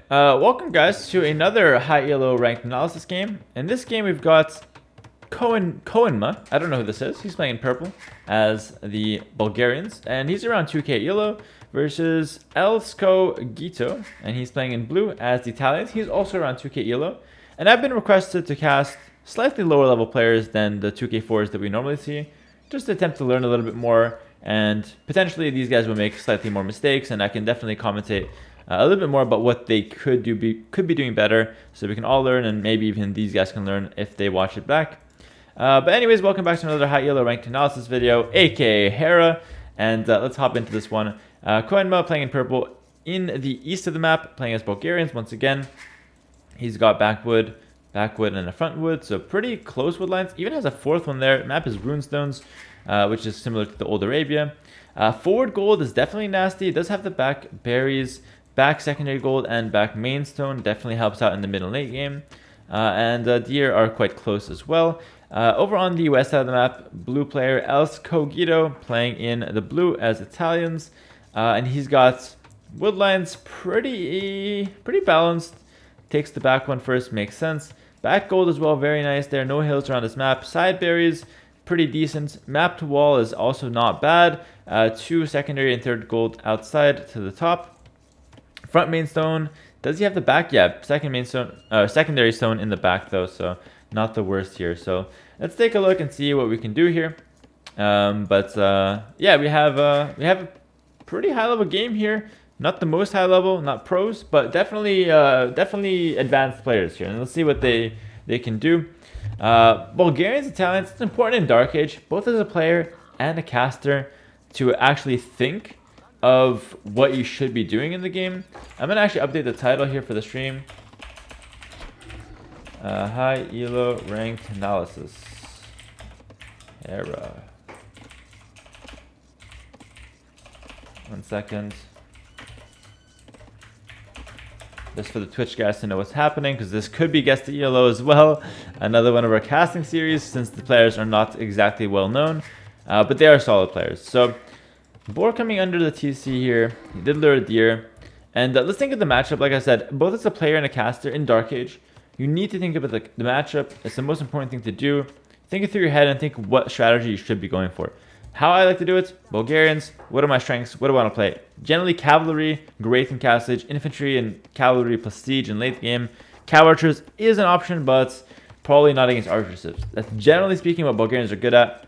Welcome guys to another high elo ranked analysis game. In this game we've got Koenma. I don't know who this is. He's playing in purple as the Bulgarians, and he's around 2k elo versus Elsko Gito, and he's playing in blue as the Italians. He's also around 2k elo, and I've been requested to cast slightly lower level players than the 2k4s that we normally see, just to attempt to learn a little bit more, and potentially these guys will make slightly more mistakes, and I can definitely commentate a little bit more about what they could be doing better, so we can all learn, and maybe even these guys can learn if they watch it back. But anyways, welcome back to another high elo ranked analysis video, aka Hera, and let's hop into this one. Koenma playing in purple in the east of the map, playing as Bulgarians once again. He's got backwood, and a frontwood, so pretty close wood lines. Even has a fourth one there. Map is runestones, which is similar to the old Arabia. Forward gold is definitely nasty. It does have the back berries, back secondary gold, and back main stone. Definitely helps out in the mid and late game. And deer are quite close as well. Over on the west side of the map, blue player Elsko Gito playing in the blue as Italians. And he's got wood lines pretty balanced. Takes the back one first, makes sense. Back gold as well, very nice there. No hills around this map. Side berries, pretty decent. Map to wall is also not bad. Two secondary and third gold outside to the top. Front main stone. Does he have the back? Yeah, secondary stone in the back though, so not the worst here. So let's take a look and see what we can do here. Yeah, we have a pretty high level game here. Not the most high level, not pros, but definitely advanced players here. And let's see what they can do. Bulgarians, Italians, it's important in Dark Age, both as a player and a caster, to actually think of what you should be doing in the game. I'm going to actually update the title here for the stream. High elo ranked analysis. Hera. 1 second. Just for the Twitch guys to know what's happening, because this could be guest elo as well. Another one of our casting series, since the players are not exactly well known, but they are solid players. So Boar coming under the TC here. He did lure a deer. And let's think of the matchup. Like I said, both as a player and a caster in Dark Age, you need to think about the matchup. It's the most important thing to do. Think it through your head and think what strategy you should be going for. How I like to do it: Bulgarians, what are my strengths? What do I want to play? Generally cavalry, great in castlage, infantry and cavalry plus siege in late game. Cow archers is an option, but probably not against archers. That's generally speaking what Bulgarians are good at.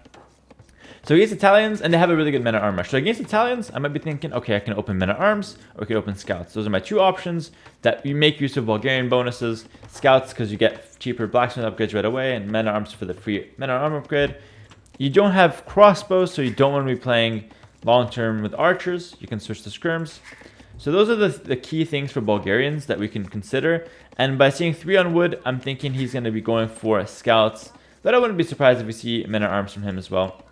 So against Italians, and they have a really good men-at-arms rush. So against Italians, I might be thinking, okay, I can open men-at-arms, or I can open scouts. Those are my two options that you make use of Bulgarian bonuses. Scouts, because you get cheaper blacksmith upgrades right away, and men-at-arms for the free men-at-arms upgrade. You don't have crossbows, so you don't want to be playing long-term with archers. You can switch to scrims. So those are the key things for Bulgarians that we can consider. And by seeing 3 on wood, I'm thinking he's going to be going for scouts. But I wouldn't be surprised if we see men-at-arms from him as well.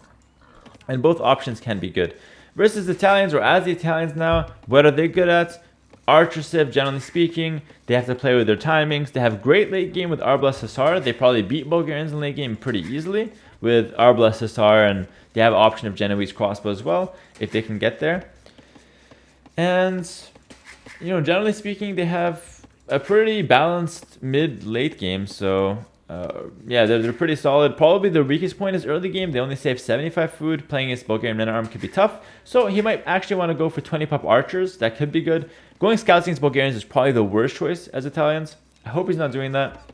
And both options can be good. Versus the Italians, or as the Italians now, what are they good at? Archer Civ, generally speaking. They have to play with their timings. They have great late game with Arbalest Hussar. They probably beat Bulgarians in late game pretty easily with Arbalest Hussar, and they have option of Genoese crossbow as well, if they can get there. And, you know, generally speaking, they have a pretty balanced mid-late game, so yeah, they're pretty solid. Probably their weakest point is early game. They only save 75 food. Playing against Bulgarian men-at-arms could be tough. So he might actually want to go for 20 pop archers. That could be good. Going scouts against Bulgarians is probably the worst choice as Italians. I hope he's not doing that.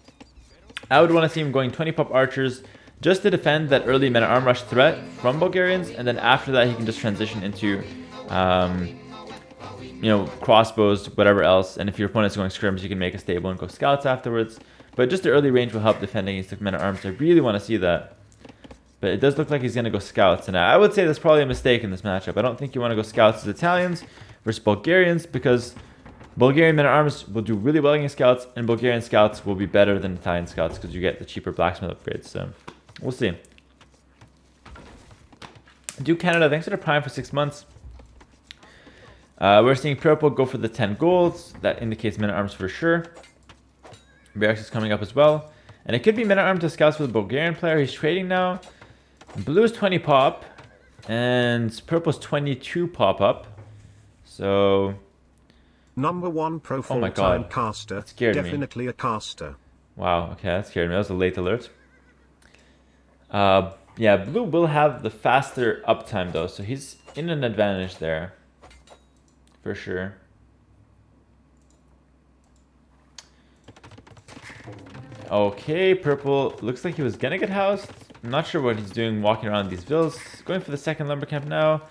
I would want to see him going 20 pop archers just to defend that early men-at-arms rush threat from Bulgarians. And then after that, he can just transition into you know, crossbows, whatever else. And if your opponent's going scrims, you can make a stable and go scouts afterwards. But just the early range will help defending against the men-at-arms. I really want to see that. But it does look like he's going to go scouts. And I would say that's probably a mistake in this matchup. I don't think you want to go scouts as Italians versus Bulgarians, because Bulgarian men-at-arms will do really well against scouts, and Bulgarian scouts will be better than Italian scouts because you get the cheaper blacksmith upgrades. So we'll see. Duke Canada, thanks for the prime for 6 months. We're seeing purple go for the 10 golds. That indicates men-at-arms for sure. Barracks is coming up as well. And it could be men-at-arms to scouts for the Bulgarian player. He's trading now. Blue is 20 pop. And purple's 22 pop up. So #1 pro Oh my full-time god. caster. That scared me. Definitely a caster. Wow, okay, that scared me. That was a late alert. Yeah, blue will have the faster uptime though, so he's in an advantage there. For sure. Okay, purple looks like he was gonna get housed. I'm not sure what he's doing walking around these villas. Going for the second lumber camp now.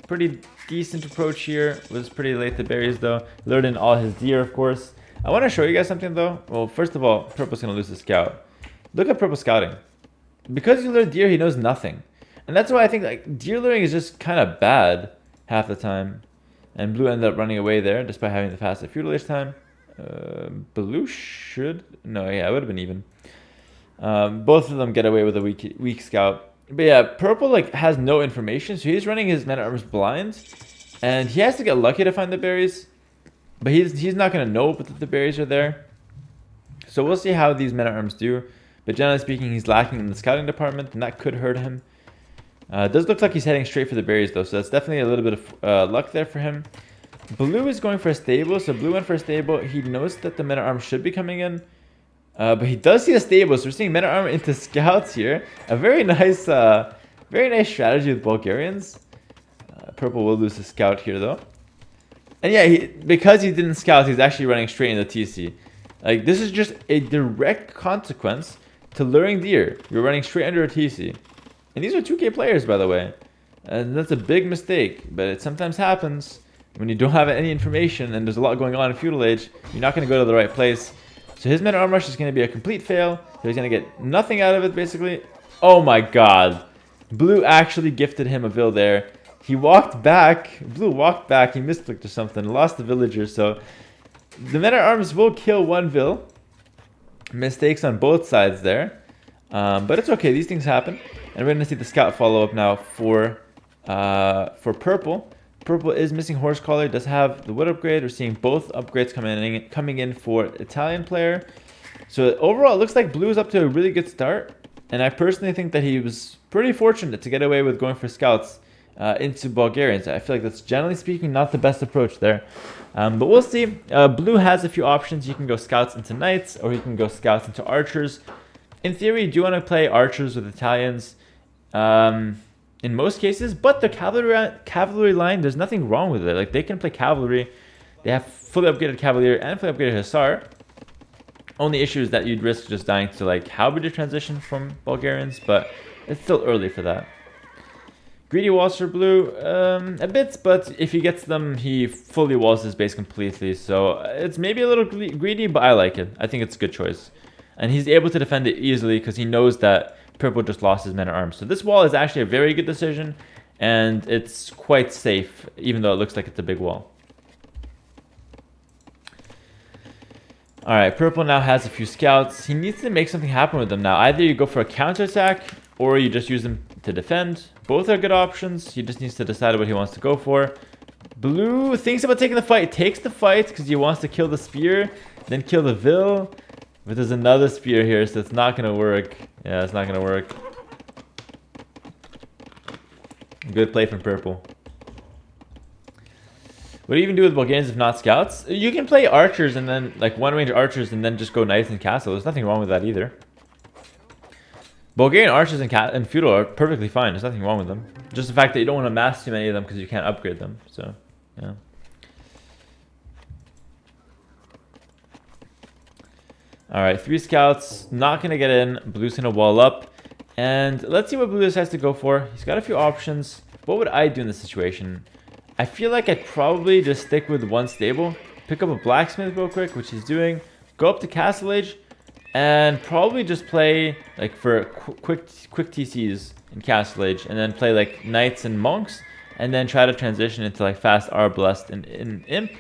Pretty decent approach here. Was pretty late to berries though. Lured in all his deer, of course. I want to show you guys something though. Well, first of all, purple's gonna lose the scout. Look at purple scouting. Because you lure deer, he knows nothing. And that's why I think like deer luring is just kind of bad half the time. And blue ended up running away there despite having the fastest Feudal Age time. Blue should... No, yeah, it would have been even. Both of them get away with a weak scout. But yeah, purple like has no information, so he's running his men-at-arms blind. And he has to get lucky to find the berries. But he's not going to know that the berries are there. So we'll see how these men-at-arms do. But generally speaking, he's lacking in the scouting department, and that could hurt him. It does look like he's heading straight for the berries, though, so that's definitely a little bit of luck there for him. Blue is going for a stable, so blue went for a stable. He knows that the men-at-arms should be coming in. But he does see a stable, so we're seeing men-at-arm into scouts here. A very nice strategy with Bulgarians. Purple will lose the scout here, though. And yeah, because he didn't scout, he's actually running straight into TC. Like, this is just a direct consequence to luring deer. You're running straight under a TC. And these are 2K players, by the way. And that's a big mistake, but it sometimes happens. When you don't have any information and there's a lot going on in Feudal Age, you're not going to go to the right place. So his men-at-arm rush is going to be a complete fail. So he's going to get nothing out of it, basically. Oh my god. Blue actually gifted him a vill there. He walked back. Blue walked back. He misclicked or something. Lost the villager. So the men-at-arms will kill one vill. Mistakes on both sides there. But it's okay. These things happen. And we're going to see the scout follow up now for purple. Purple is missing horse collar, does have the wood upgrade. We're seeing both upgrades coming in for Italian player. So overall, it looks like blue is up to a really good start. And I personally think that he was pretty fortunate to get away with going for scouts into Bulgarians. I feel like that's generally speaking not the best approach there. But we'll see. Blue has a few options. You can go scouts into knights, or you can go scouts into archers. In theory, you do want to play archers with Italians. In most cases, but the cavalry line, there's nothing wrong with it. Like, they can play cavalry. They have fully upgraded cavalier and fully upgraded hussar. Only issue is that you'd risk just dying to like halberdier transition from Bulgarians, but it's still early for that. Greedy walls for blue, a bit, but if he gets them, he fully walls his base completely. So it's maybe a little greedy, but I like it. I think it's a good choice. And he's able to defend it easily because he knows that purple just lost his men-at-arms. So this wall is actually a very good decision, and it's quite safe, even though it looks like it's a big wall. Alright, purple now has a few scouts. He needs to make something happen with them now. Either you go for a counterattack, or you just use them to defend. Both are good options. He just needs to decide what he wants to go for. Blue thinks about taking the fight. Takes the fight because he wants to kill the spear, then kill the vill. But there's another spear here, so it's not going to work. Yeah, it's not going to work. Good play from purple. What do you even do with Bulgarians if not scouts? You can play archers and then, like, one-range archers and then just go knights and castle. There's nothing wrong with that either. Bulgarian archers and feudal are perfectly fine. There's nothing wrong with them. Just the fact that you don't want to mass too many of them because you can't upgrade them. So, yeah. Alright, 3 scouts, not going to get in. Blue's going to wall up. And let's see what blue decides to go for. He's got a few options. What would I do in this situation? I feel like I'd probably just stick with one stable. Pick up a blacksmith real quick, which he's doing. Go up to Castle Age. And probably just play like for quick TCs in Castle Age. And then play like knights and monks. And then try to transition into like fast arbalest and imp.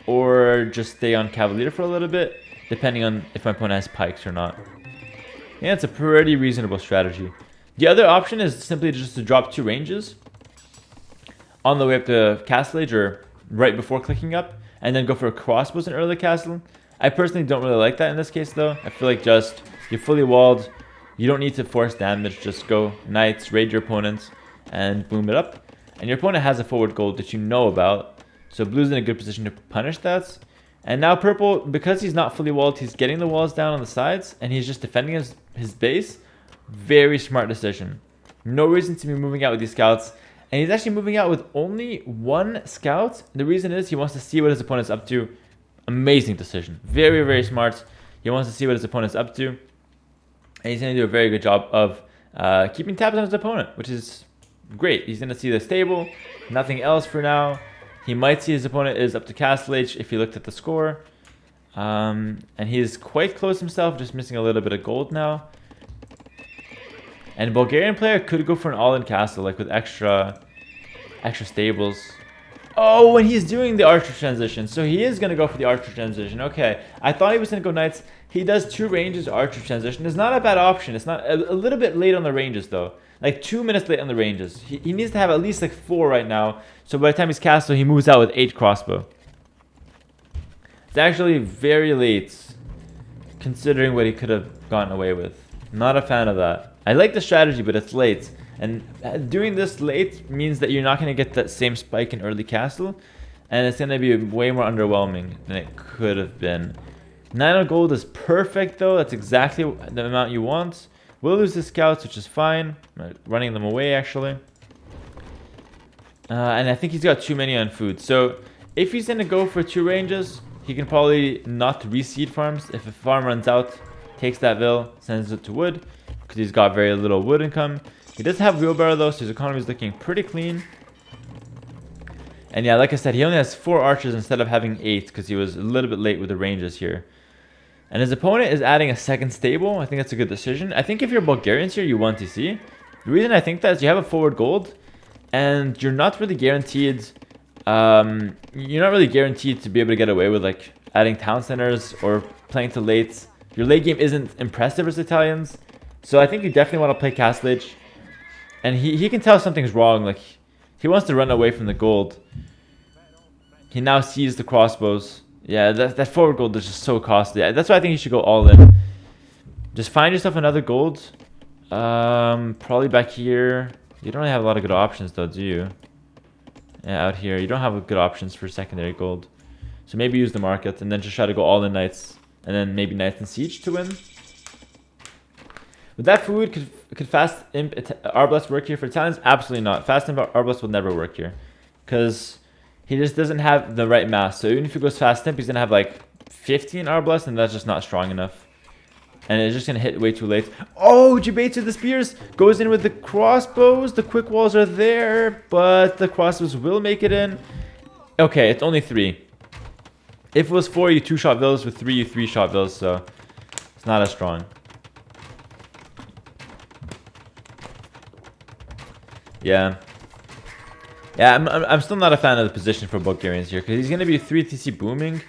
Or just stay on cavalier for a little bit, depending on if my opponent has pikes or not. Yeah, it's a pretty reasonable strategy. The other option is simply just to drop 2 ranges on the way up to Castle Age or right before clicking up, and then go for crossbows in early castle. I personally don't really like that in this case though. I feel like just, you're fully walled, you don't need to force damage, just go knights, raid your opponents, and boom it up. And your opponent has a forward goal that you know about, so blue's in a good position to punish that. And now purple, because he's not fully walled, he's getting the walls down on the sides, and he's just defending his base. Very smart decision. No reason to be moving out with these scouts. And he's actually moving out with only 1 scout. The reason is he wants to see what his opponent's up to. Amazing decision. Very, very smart. He wants to see what his opponent's up to. And he's going to do a very good job of keeping tabs on his opponent, which is great. He's going to see the stable. Nothing else for now. He might see his opponent is up to Castle Age if he looked at the score. And he's quite close himself, just missing a little bit of gold now. And Bulgarian player could go for an all-in castle, like with extra stables. Oh, and he's doing the archer transition. So he is going to go for the archer transition. Okay, I thought he was going to go knights. He does 2 ranges archer transition. It's not a bad option. It's not a little bit late on the ranges, though. Like 2 minutes late on the ranges. He needs to have at least like 4 right now. So by the time he's castle, he moves out with 8 crossbow. It's actually very late, considering what he could have gotten away with. Not a fan of that. I like the strategy, but it's late. And doing this late means that you're not going to get that same spike in early castle. And it's going to be way more underwhelming than it could have been. 9 on gold is perfect, though. That's exactly the amount you want. We'll lose the scouts, which is fine. Running them away, actually. And I think he's got too many on food. So if he's going to go for 2 ranges, he can probably not reseed farms. If a farm runs out, takes that vill, sends it to wood, because he's got very little wood income. He does have wheelbarrow, though, so his economy is looking pretty clean. And yeah, like I said, he only has 4 archers instead of having 8, because he was a little bit late with the ranges here. And his opponent is adding a 2nd stable. I think that's a good decision. I think if you're Bulgarians here, you want to see. The reason I think that is you have a forward gold, and you're not really guaranteed. You're not really guaranteed to be able to get away with like adding town centers or playing to late. Your late game isn't impressive as Italians, so I think you definitely want to play Castle Age. And he can tell something's wrong. Like he wants to run away from the gold. He now sees the crossbows. Yeah, that forward gold is just so costly. That's why I think you should go all in. Just find yourself another gold. Probably back here. You don't really have a lot of good options though, do you? Yeah, out here. You don't have good options for secondary gold. So maybe use the market and then just try to go all in knights. And then maybe knights and siege to win. With that food, could fast imp Arbalest work here for Italians? Absolutely not. Fast imp Arbalest will never work here. Because he just doesn't have the right mass. So even if he goes fast imp, he's going to have like 15 Arbalest, and that's just not strong enough. And it's just going to hit way too late. Oh, Jibates with the spears. Goes in with the crossbows. The quick walls are there, but the crossbows will make it in. Okay, it's only 3. If it was 4, you 2-shot villas. With 3, you 3-shot villas, so it's not as strong. Yeah. Yeah, I'm still not a fan of the position for Bulgarians here, because he's going to be 3 TC booming.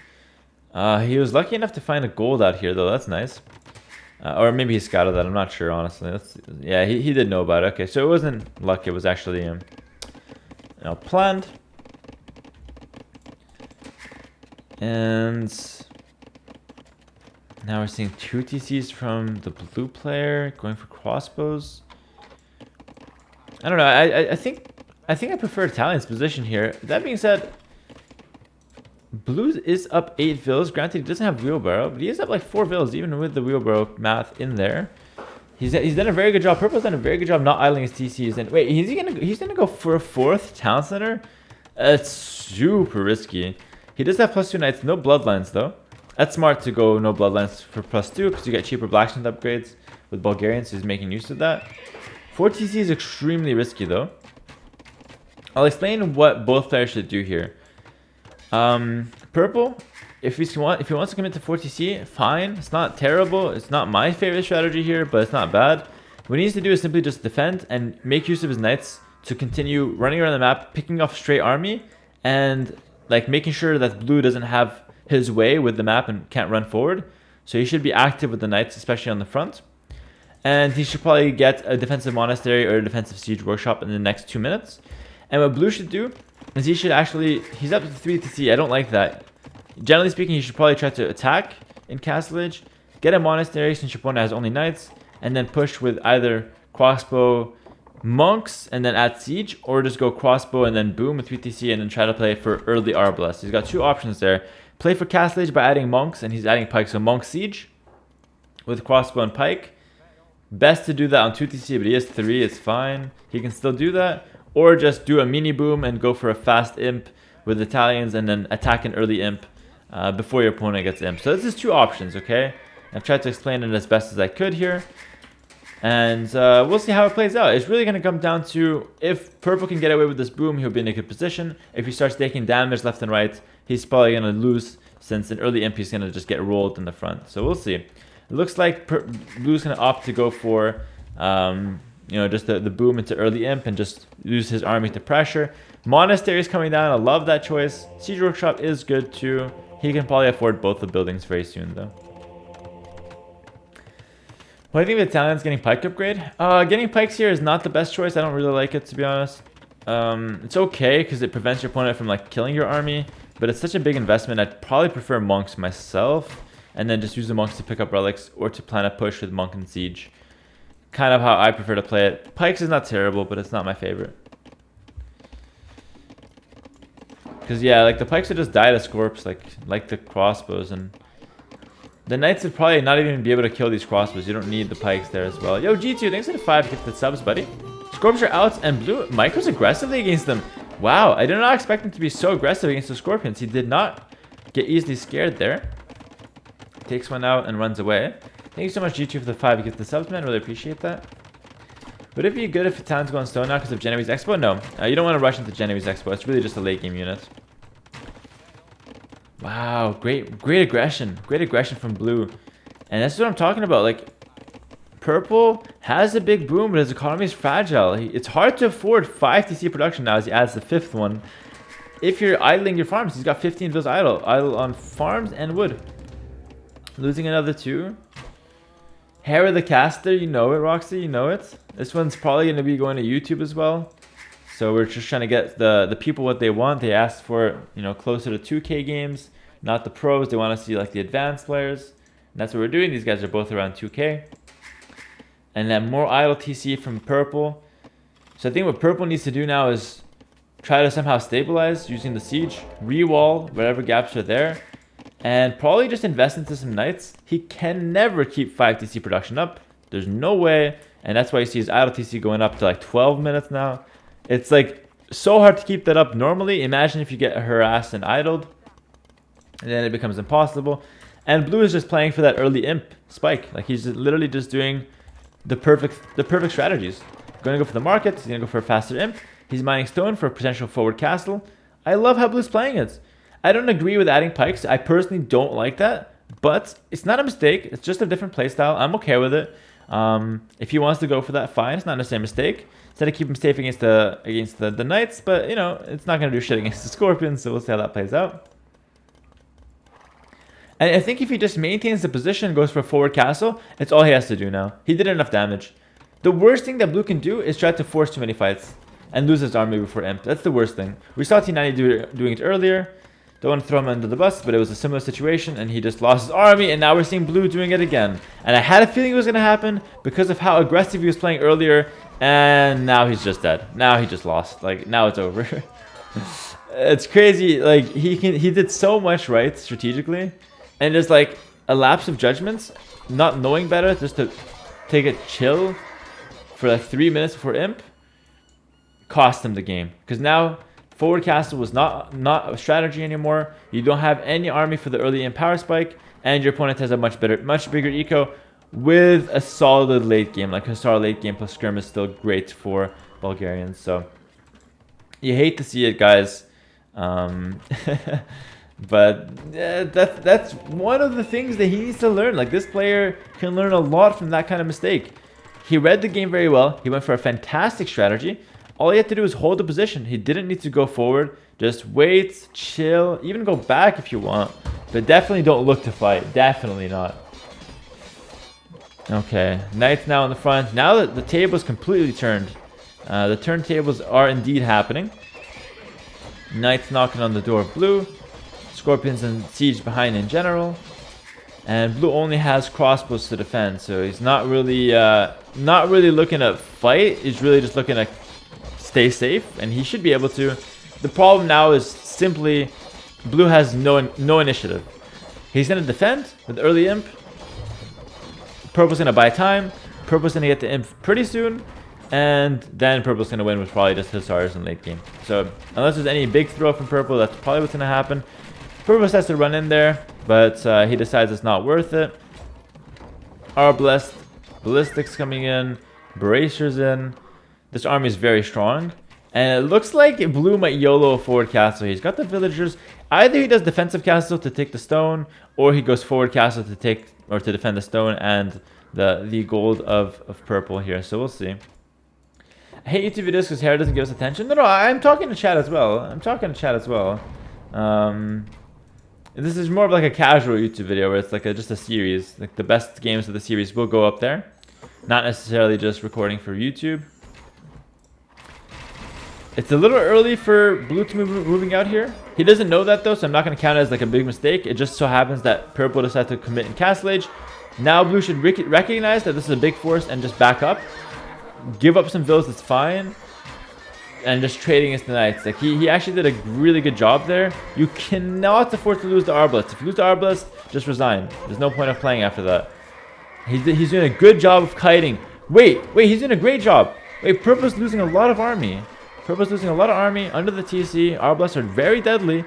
He was lucky enough to find a gold out here, though. That's nice. Or maybe he scouted that. I'm not sure, honestly. Yeah, he did know about it. Okay, so it wasn't luck. It was actually planned. And now we're seeing 2 TCs from the blue player going for crossbows. I don't know. I think I prefer Italian's position here. That being said, Blue is up 8 vills. Granted, he doesn't have wheelbarrow, but he is up like 4 vills, even with the wheelbarrow math in there. He's done a very good job. Purple's done a very good job not idling his TCs. And wait, he's gonna go for a 4th town center? That's super risky. He does have +2 knights, no bloodlines though. That's smart to go no bloodlines for +2 because you get cheaper blacksmith upgrades with Bulgarians. So he's making use of that. 4 TC is extremely risky though. I'll explain what both players should do here. Purple, if he wants to commit to 4 TC, fine. It's not terrible. It's not my favorite strategy here, but it's not bad. What he needs to do is simply just defend and make use of his knights to continue running around the map, picking off straight army, and like making sure that blue doesn't have his way with the map and can't run forward. So he should be active with the knights, especially on the front. And he should probably get a defensive monastery or a defensive siege workshop in the next 2 minutes. And what blue should do is he's up to 3 TC. I don't like that. Generally speaking, he should probably try to attack in Castle Age, get a monastery since your opponent has only knights, and then push with either crossbow monks and then add siege, or just go crossbow and then boom with 3 TC and then try to play for early Arbalest. He's got 2 options there. play for Castle Age by adding monks, and he's adding pikes. So monk siege with crossbow and pike. Best to do that on 2TC, but he has 3, it's fine. He can still do that. Or just do a mini boom and go for a fast imp with Italians and then attack an early imp before your opponent gets imp. So this is 2 options, okay? I've tried to explain it as best as I could here. And we'll see how it plays out. It's really going to come down to if purple can get away with this boom, he'll be in a good position. If he starts taking damage left and right, he's probably going to lose, since an early imp he's going to just get rolled in the front. So we'll see. It looks like blue's going to opt to go for, you know, just the boom into early imp and just use his army to pressure. Monastery is coming down. I love that choice. Siege Workshop is good too. He can probably afford both the buildings very soon though. What do you think of Italians getting pike upgrade? Getting pikes here is not the best choice. I don't really like it, to be honest. It's okay because it prevents your opponent from like killing your army, but it's such a big investment. I'd probably prefer monks myself, and then just use the monks to pick up relics or to plan a push with monk and siege. Kind of how I prefer to play it. Pikes is not terrible, but it's not my favorite. Because yeah, like the pikes would just die to scorps, like the crossbows, and the knights would probably not even be able to kill these crossbows. You don't need the pikes there as well. Yo, G2, thanks for the 5 gifted subs, buddy. Scorpions are out, and blue micros aggressively against them. Wow, I did not expect him to be so aggressive against the scorpions. He did not get easily scared there. Takes one out and runs away. Thank you so much, G2, for the 5 gifted subs, man. Really appreciate that. Would it be good if Italians go on stone now because of Genoese Expo? No, you don't want to rush into Genoese Expo. It's really just a late game unit. Wow, great aggression. Great aggression from blue. And that's what I'm talking about. Like, purple has a big boom, but his economy is fragile. It's hard to afford 5 TC production now as he adds the 5th one. If you're idling your farms, he's got 15 villas idle. Idle on farms and wood. Losing another 2. Hera the caster, you know it, Roxy, you know it. This one's probably going to be going to YouTube as well. So we're just trying to get the people what they want. They asked for, you know, closer to 2K games, not the pros. They want to see like the advanced players. And that's what we're doing. These guys are both around 2K. And then more idle TC from purple. So I think what purple needs to do now is try to somehow stabilize using the siege, re-wall whatever gaps are there, and probably just invest into some knights. He can never keep 5 TC production up. There's no way. And that's why you see his idle TC going up to like 12 minutes now. It's like so hard to keep that up normally. Imagine if you get harassed and idled, and then it becomes impossible. And blue is just playing for that early imp spike. Like he's literally just doing the perfect strategies. Going to go for the market. He's going to go for a faster imp. He's mining stone for a potential forward castle. I love how blue's playing it. I don't agree with adding pikes. I personally don't like that, but it's not a mistake. It's just a different playstyle. I'm okay with it. If he wants to go for that, fine. It's not necessarily a mistake. Instead of keep him safe against the knights, but you know, it's not going to do shit against the scorpions, so we'll see how that plays out. And I think if he just maintains the position, goes for a forward castle, it's all he has to do now. He did enough damage. The worst thing that blue can do is try to force too many fights and lose his army before imp. That's the worst thing. We saw T90 doing it earlier. Don't want to throw him under the bus, but it was a similar situation, and he just lost his army, and now we're seeing blue doing it again. And I had a feeling it was going to happen because of how aggressive he was playing earlier, and now he's just dead. Now he just lost. Like, now it's over. It's crazy. Like, he did so much right strategically, and there's like a lapse of judgments, not knowing better, just to take a chill for like 3 minutes before imp, cost him the game. Because now forward castle was not a strategy anymore. You don't have any army for the early imp power spike, and your opponent has a much bigger eco with a solid late game. Like Hussar late game plus Skirm is still great for Bulgarians. So you hate to see it, guys. But that's one of the things that he needs to learn. Like, this player can learn a lot from that kind of mistake. He read the game very well. He went for a fantastic strategy. All he had to do was hold the position. He didn't need to go forward. Just wait, chill, even go back if you want. But definitely don't look to fight. Definitely not. Okay, knights now in the front. Now that the table is completely turned. The turntables are indeed happening. Knights knocking on the door of blue. Scorpions and siege behind in general. And blue only has crossbows to defend. So he's not really looking to fight. He's really just looking to stay safe, and he should be able to. The problem now is simply blue has no initiative. He's going to defend with early imp. Purple's going to buy time. Purple's going to get the imp pretty soon. And then purple's going to win with probably just Hussars in late game. So unless there's any big throw from purple, that's probably what's going to happen. Purple has to run in there, but he decides it's not worth it. Arbalest, Ballistics coming in. Bracers in. This army is very strong. And it looks like blue might YOLO a forward castle. He's got the villagers. Either he does defensive castle to take the stone, or he goes forward castle to take or to defend the stone and the gold of purple here. So we'll see. I hate YouTube videos because Hera doesn't give us attention. No, I'm talking to chat as well. This is more of like a casual YouTube video where it's like just a series. Like the best games of the series will go up there. Not necessarily just recording for YouTube. It's a little early for blue to moving out here. He doesn't know that though, so I'm not going to count it as like a big mistake. It just so happens that purple decided to commit in Castle Age. Now blue should recognize that this is a big force and just back up. Give up some villas, it's fine. And just trading against the knights. Like he actually did a really good job there. You cannot afford to lose the Arbalest. If you lose the Arbalest, just resign. There's no point of playing after that. He's doing a good job of kiting. Wait, he's doing a great job. Wait, purple's losing a lot of army. Purple's losing a lot of army under the TC. Arbalests are very deadly.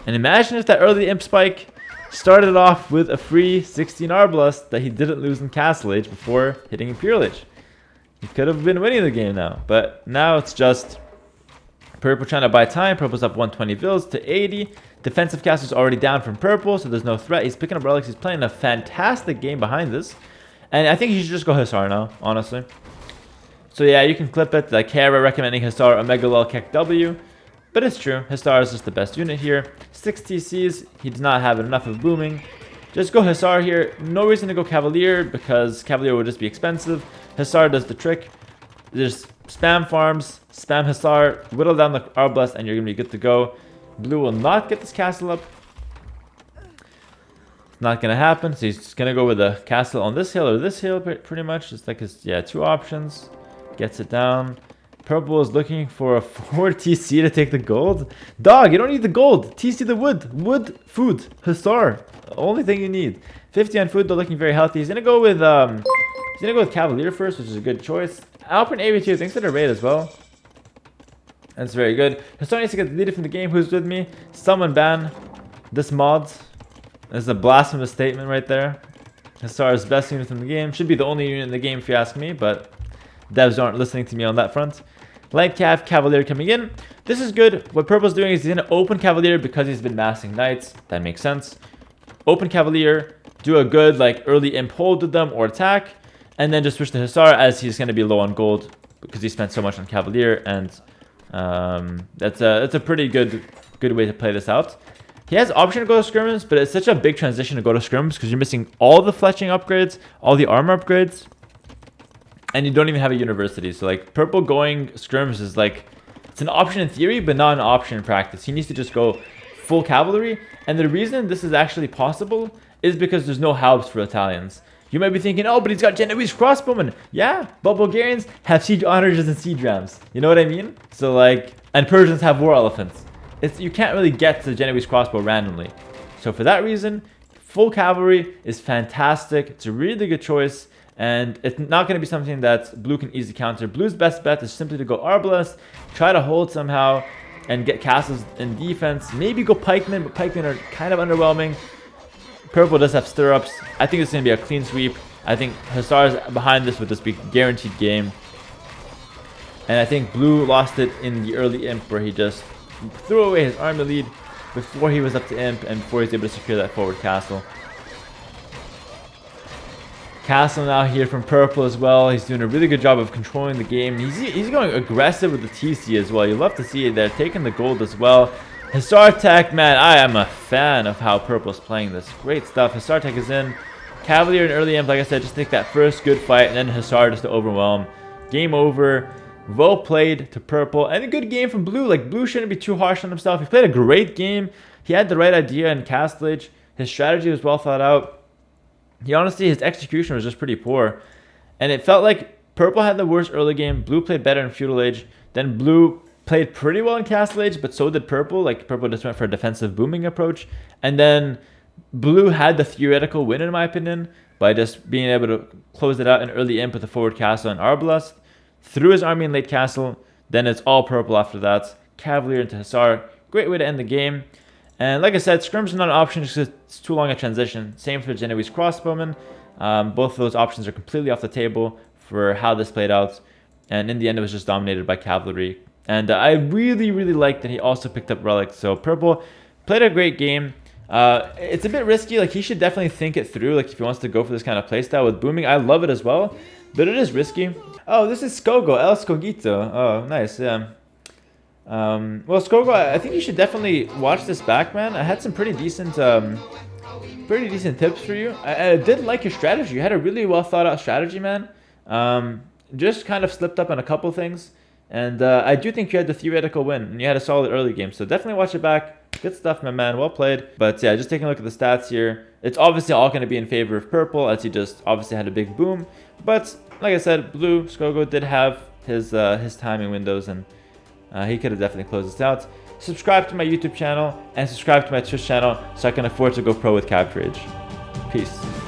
And imagine if that early imp spike started off with a free 16 Arbalest that he didn't lose in Castle Age before hitting Imperial Age. He could have been winning the game now. But now it's just purple trying to buy time. Purple's up 120 vills to 80. Defensive castle's already down from purple, so there's no threat. He's picking up relics. He's playing a fantastic game behind this. And I think he should just go Hussar now, honestly. So yeah, you can clip it. Like Hera recommending Hussar Omega Lol Kek W. But it's true. Hussar is just the best unit here. 6 TCs. He does not have enough of booming. Just go Hussar here. No reason to go Cavalier because Cavalier would just be expensive. Hussar does the trick. There's spam farms, spam Hussar, whittle down the Arbalest, and you're going to be good to go. Blue will not get this castle up. It's not going to happen. So he's just going to go with a castle on this hill or this hill pretty much. It's like his, yeah, 2 options. Gets it down. Purple is looking for a 4 TC to take the gold. Dog, you don't need the gold. TC the wood. Wood, food, Hussar. Only thing you need. 50 on food, they're looking very healthy. He's gonna go with Cavalier first, which is a good choice. Alpine AV2 thanks for the raid as well. That's very good. Hussar needs to get deleted from the game. Who's with me? Someone ban this mod. This is a blasphemous statement right there. Hussar is best unit in the game. Should be the only unit in the game if you ask me, but devs aren't listening to me on that front. Light Cav, Cavalier coming in. This is good. What Purple's doing is he's going to open Cavalier because he's been massing Knights. That makes sense. Open Cavalier, do a good like early imp hold with them or attack, and then just switch to Hussar as he's going to be low on gold because he spent so much on Cavalier, and that's a pretty good way to play this out. He has option to go to scrims, but it's such a big transition to go to scrims because you're missing all the fletching upgrades, all the armor upgrades. And you don't even have a university. So like purple going scrims is like, it's an option in theory, but not an option in practice. He needs to just go full cavalry. And the reason this is actually possible is because there's no halbs for Italians. You might be thinking, oh, but he's got Genoese crossbowmen. Yeah, but Bulgarians have siege onagers and siege rams. You know what I mean? So like, and Persians have war elephants. You can't really get to the Genoese crossbow randomly. So for that reason, full cavalry is fantastic. It's a really good choice. And it's not going to be something that blue can easily counter. Blue's best bet is simply to go Arbalest, try to hold somehow, and get castles in defense. Maybe go pikemen, but pikemen are kind of underwhelming. Purple does have stirrups. I think it's going to be a clean sweep. I think Hussars behind this would just be guaranteed game. And I think blue lost it in the early imp where he just threw away his army lead before he was up to imp and before he was able to secure that forward castle. Castle now here from purple as well. He's doing a really good job of controlling the game. He's going aggressive with the TC as well. You love to see it there. Taking the gold as well. Hussar Tech, man, I am a fan of how purple's playing this. Great stuff. Hussar Tech is in. Cavalier and early imp, like I said, just take that first good fight and then Hussar just to overwhelm. Game over. Well played to purple. And a good game from blue. Like, blue shouldn't be too harsh on himself. He played a great game. He had the right idea in Castle Age. His strategy was well thought out. He honestly, his execution was just pretty poor. And it felt like purple had the worst early game. Blue played better in Feudal Age. Then blue played pretty well in Castle Age, but so did purple. Like purple just went for a defensive booming approach, and then blue had the theoretical win in my opinion by just being able to close it out in early imp with a forward castle and Arbalest, threw his army in late castle. Then it's all purple after that. Cavalier into Hussar. Great way to end the game. And like I said, scrims are not an option just because it's too long a transition. Same for Genoese crossbowmen. Both of those options are completely off the table for how this played out. And in the end, it was just dominated by cavalry. And I really, really like that he also picked up relics. So purple played a great game. It's a bit risky. Like he should definitely think it through. Like if he wants to go for this kind of playstyle with booming, I love it as well. But it is risky. Oh, this is Skogo, El Skogito. Oh, nice, yeah. Well, Skogo, I think you should definitely watch this back, man. I had some pretty decent tips for you. I did like your strategy. You had a really well thought out strategy, man. Just kind of slipped up on a couple things. And I do think you had the theoretical win, and you had a solid early game. So definitely watch it back. Good stuff, my man. Well played. But yeah, just taking a look at the stats here. It's obviously all going to be in favor of purple, as he just obviously had a big boom. But like I said, blue, Skogo did have his timing windows, and he could have definitely closed this out. Subscribe to my YouTube channel and subscribe to my Twitch channel so I can afford to go pro with Capture Age. Peace.